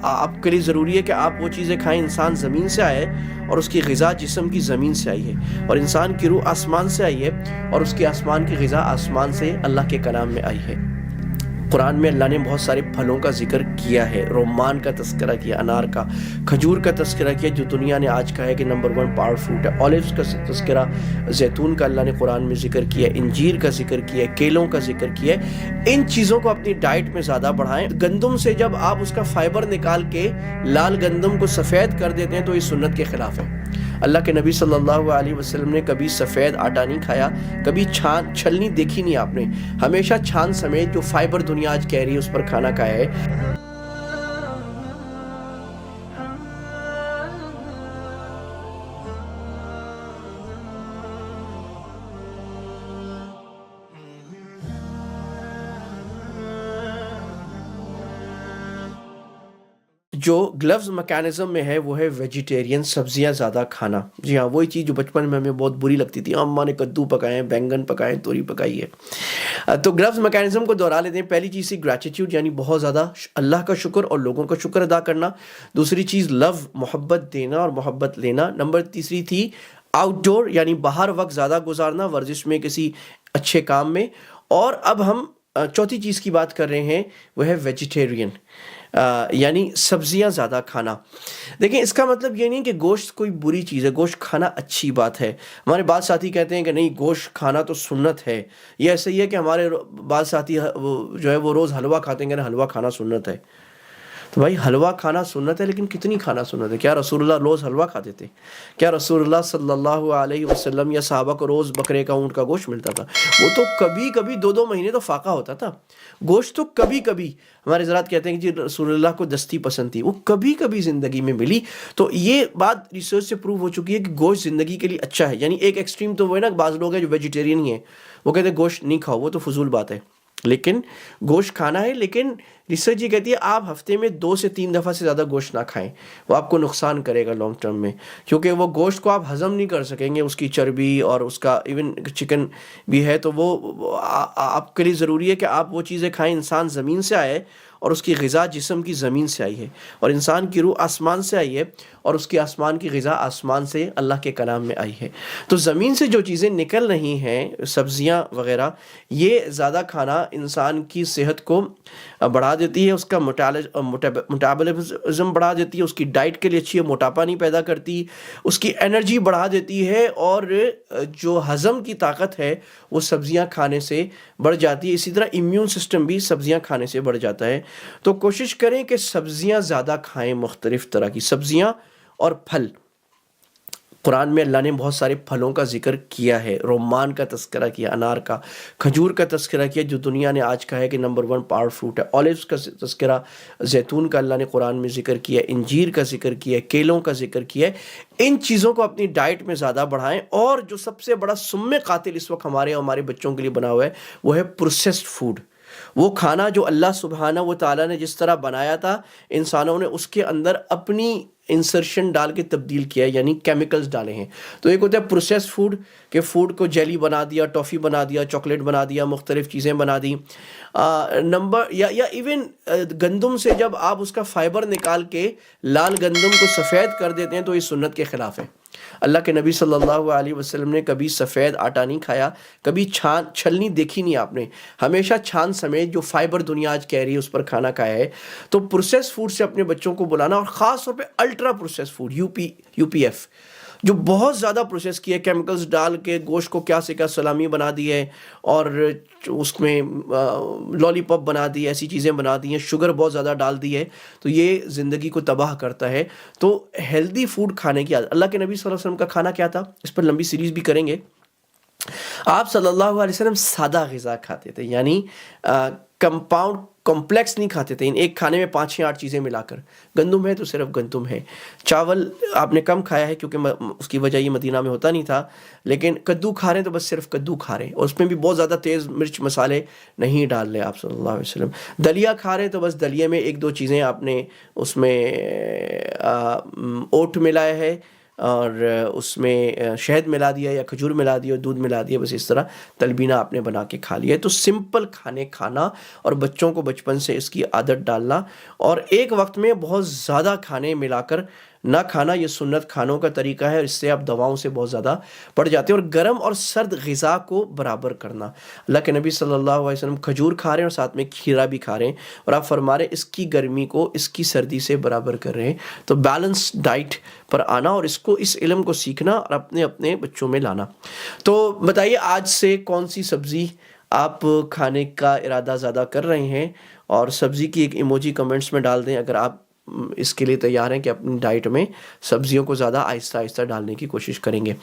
آپ کے لیے ضروری ہے کہ آپ وہ چیزیں کھائیں. انسان زمین سے آئے اور اس کی غذا جسم کی زمین سے آئی ہے، اور انسان کی روح آسمان سے آئی ہے اور اس کی آسمان کی غذا آسمان سے اللہ کے کلام میں آئی ہے. قرآن میں اللہ نے بہت سارے پھلوں کا ذکر کیا ہے. رومان کا تذکرہ کیا، انار کا، کھجور کا تذکرہ کیا جو دنیا نے آج کہا ہے کہ نمبر 1 پاور فروٹ ہے. اولیوز کا تذکرہ، زیتون کا اللہ نے قرآن میں ذکر کیا، انجیر کا ذکر کیا، کیلوں کا ذکر کیا. ان چیزوں کو اپنی ڈائٹ میں زیادہ بڑھائیں. گندم سے جب آپ اس کا فائبر نکال کے لال گندم کو سفید کر دیتے ہیں تو یہ سنت کے خلاف ہے. اللہ کے نبی صلی اللہ علیہ وسلم نے کبھی سفید آٹا نہیں کھایا، کبھی چھلنی دیکھی نہیں آپ نے. ہمیشہ چھان سمیت جو فائبر دنیا آج کہہ رہی ہے اس پر کھانا کھایا ہے. جو گلوز میکانزم میں ہے وہ ہے ویجیٹیرین، سبزیاں زیادہ کھانا. جی ہاں، وہی چیز جو بچپن میں ہمیں بہت بری لگتی تھی. اماں نے کدو پکائے ہیں، بینگن پکائے ہیں، توری پکائی ہے. تو گلوز میکانزم کو دوہرا لیتے ہیں. پہلی چیز تھی گریٹیٹیوڈ، یعنی بہت زیادہ اللہ کا شکر اور لوگوں کا شکر ادا کرنا. دوسری چیز لو، محبت دینا اور محبت لینا. تیسری تھی آؤٹ ڈور، یعنی باہر وقت زیادہ گزارنا، ورزش میں، کسی اچھے کام میں. اور اب ہم چوتھی چیز کی بات کر رہے ہیں، وہ ہے ویجیٹیرین، یعنی سبزیاں زیادہ کھانا. دیکھیں، اس کا مطلب یہ نہیں کہ گوشت کوئی بری چیز ہے، گوشت کھانا اچھی بات ہے. ہمارے بعض ساتھی کہتے ہیں کہ نہیں، گوشت کھانا تو سنت ہے. یہ ایسا ہی ہے کہ ہمارے بعض ساتھی جو ہے وہ روز حلوہ کھاتے ہیں کہ حلوہ کھانا سنت ہے. تو بھائی، حلوہ کھانا سنت ہے، لیکن کتنی کھانا سنت ہے؟ کیا رسول اللہ روز حلوہ کھاتے تھے؟ کیا رسول اللہ صلی اللہ علیہ وسلم یا صحابہ کو روز بکرے کا، اونٹ کا گوشت ملتا تھا؟ وہ تو کبھی کبھی 2 مہینے تو فاقہ ہوتا تھا. گوشت تو کبھی کبھی، ہمارے حضرات کہتے ہیں کہ جی رسول اللہ کو دستی پسند تھی، وہ کبھی کبھی زندگی میں ملی. تو یہ بات ریسرچ سے پروو ہو چکی ہے کہ گوشت زندگی کے لیے اچھا ہے. یعنی ایک ایکسٹریم تو وہ ہے نا، بعض لوگ ہیں جو ویجیٹیرین ہی ہیں، وہ کہتے ہیں گوشت نہیں کھاؤ، وہ تو فضول بات ہے. لیکن گوشت کھانا ہے، لیکن ریسرچ یہ کہتی ہے آپ ہفتے میں 2 سے 3 دفعہ سے زیادہ گوشت نہ کھائیں. وہ آپ کو نقصان کرے گا لانگ ٹرم میں، کیونکہ وہ گوشت کو آپ ہضم نہیں کر سکیں گے. اس کی چربی اور اس کا ایون چکن بھی ہے، تو وہ آپ کے لیے ضروری ہے کہ آپ وہ چیزیں کھائیں. انسان زمین سے آئے اور اس کی غذا جسم کی زمین سے آئی ہے، اور انسان کی روح آسمان سے آئی ہے اور اس کی آسمان کی غذا آسمان سے اللہ کے کلام میں آئی ہے. تو زمین سے جو چیزیں نکل رہی ہیں، سبزیاں وغیرہ، یہ زیادہ کھانا انسان کی صحت کو بڑھا دیتی ہے، اس کا میٹابولزم بڑھا دیتی ہے، اس کی ڈائٹ کے لیے اچھی ہے، موٹاپا نہیں پیدا کرتی، اس کی انرجی بڑھا دیتی ہے، اور جو ہضم کی طاقت ہے وہ سبزیاں کھانے سے بڑھ جاتی ہے. اسی طرح امیون سسٹم بھی سبزیاں کھانے سے بڑھ جاتا ہے. تو کوشش کریں کہ سبزیاں زیادہ کھائیں، مختلف طرح کی سبزیاں اور پھل. قرآن میں اللہ نے بہت سارے پھلوں کا ذکر کیا ہے. رومان کا تذکرہ کیا، انار کا، کھجور کا تذکرہ کیا جو دنیا نے آج کہا ہے کہ نمبر 1 پاور فروٹ ہے. اولیوز کا تذکرہ، زیتون کا اللہ نے قرآن میں ذکر کیا، انجیر کا ذکر کیا، کیلوں کا ذکر کیا. ان چیزوں کو اپنی ڈائٹ میں زیادہ بڑھائیں. اور جو سب سے بڑا سم قاتل اس وقت ہمارے بچوں کے لیے بنا ہوا ہے، وہ ہے پروسیسڈ فوڈ. وہ کھانا جو اللہ سبحانہ و تعالیٰ نے جس طرح بنایا تھا، انسانوں نے اس کے اندر اپنی انسرشن ڈال کے تبدیل کیا ہے، یعنی کیمیکلز ڈالے ہیں. تو ایک ہوتا ہے پروسیس فوڈ، کہ فوڈ کو جیلی بنا دیا، ٹافی بنا دیا، چاکلیٹ بنا دیا، مختلف چیزیں بنا دی. یا ایون گندم سے جب آپ اس کا فائبر نکال کے لال گندم کو سفید کر دیتے ہیں تو یہ سنت کے خلاف ہے. اللہ کے نبی صلی اللہ علیہ وسلم نے کبھی سفید آٹا نہیں کھایا، کبھی چھلنی دیکھی نہیں آپ نے. ہمیشہ چھان سمیت جو فائبر دنیا آج کہہ رہی ہے اس پر کھانا کھایا ہے. تو پروسیس فوڈ سے اپنے بچوں کو بلانا، اور خاص طور پہ ultra process food, U P F, جو بہت زیادہ پروسیس کیا ہے، کیمیکلز ڈال کے گوشت کو کیا سے کیا سلامی بنا دی ہے، اور اس میں لالی پاپ بنا دی، ایسی چیزیں بنا دی ہیں، شوگر بہت زیادہ ڈال دی ہے. تو یہ زندگی کو تباہ کرتا ہے. تو ہیلدی فوڈ کھانے کی عادت. اللہ کے نبی صلی اللہ علیہ وسلم کا کھانا کیا تھا، اس پر لمبی سیریز بھی کریں گے. آپ صلی اللہ علیہ وسلم سادہ غذا کھاتے تھے، یعنی کمپاؤنڈ کمپلیکس نہیں کھاتے تھے. ایک کھانے میں 5 یا 8 چیزیں ملا کر. گندم ہے تو صرف گندم ہے. چاول آپ نے کم کھایا ہے کیونکہ اس کی وجہ یہ مدینہ میں ہوتا نہیں تھا. لیکن کدو کھا رہے ہیں تو بس صرف کدو کھا رہے ہیں، اور اس میں بھی بہت زیادہ تیز مرچ مسالے نہیں ڈال رہے آپ صلی اللہ علیہ وسلم. دلیا کھا رہے ہیں تو بس دلیے میں 1-2 چیزیں آپ نے اس میں اوٹ ملایا ہے، اور اس میں شہد ملا دیا یا کھجور ملا دیا دودھ ملا دیا، بس اس طرح تلبینہ آپ نے بنا کے کھا لیا ہے۔ تو سمپل کھانے کھانا اور بچوں کو بچپن سے اس کی عادت ڈالنا، اور ایک وقت میں بہت زیادہ کھانے ملا کر نہ کھانا، یہ سنت کھانوں کا طریقہ ہے، اور اس سے آپ دواؤں سے بہت زیادہ پڑ جاتے ہیں۔ اور گرم اور سرد غذا کو برابر کرنا، اللہ کے نبی صلی اللہ علیہ وسلم کھجور کھا رہے ہیں اور ساتھ میں کھیرا بھی کھا رہے ہیں، اور آپ فرما رہے ہیں اس کی گرمی کو اس کی سردی سے برابر کر رہے ہیں۔ تو بیلنس ڈائٹ پر آنا اور اس علم کو سیکھنا اور اپنے بچوں میں لانا۔ تو بتائیے آج سے کون سی سبزی آپ کھانے کا ارادہ زیادہ کر رہے ہیں، اور سبزی کی ایک ایموجی کمنٹس میں ڈال دیں اگر آپ اس کے لیے تیار ہیں کہ اپنی ڈائٹ میں سبزیوں کو زیادہ آہستہ آہستہ ڈالنے کی کوشش کریں گے۔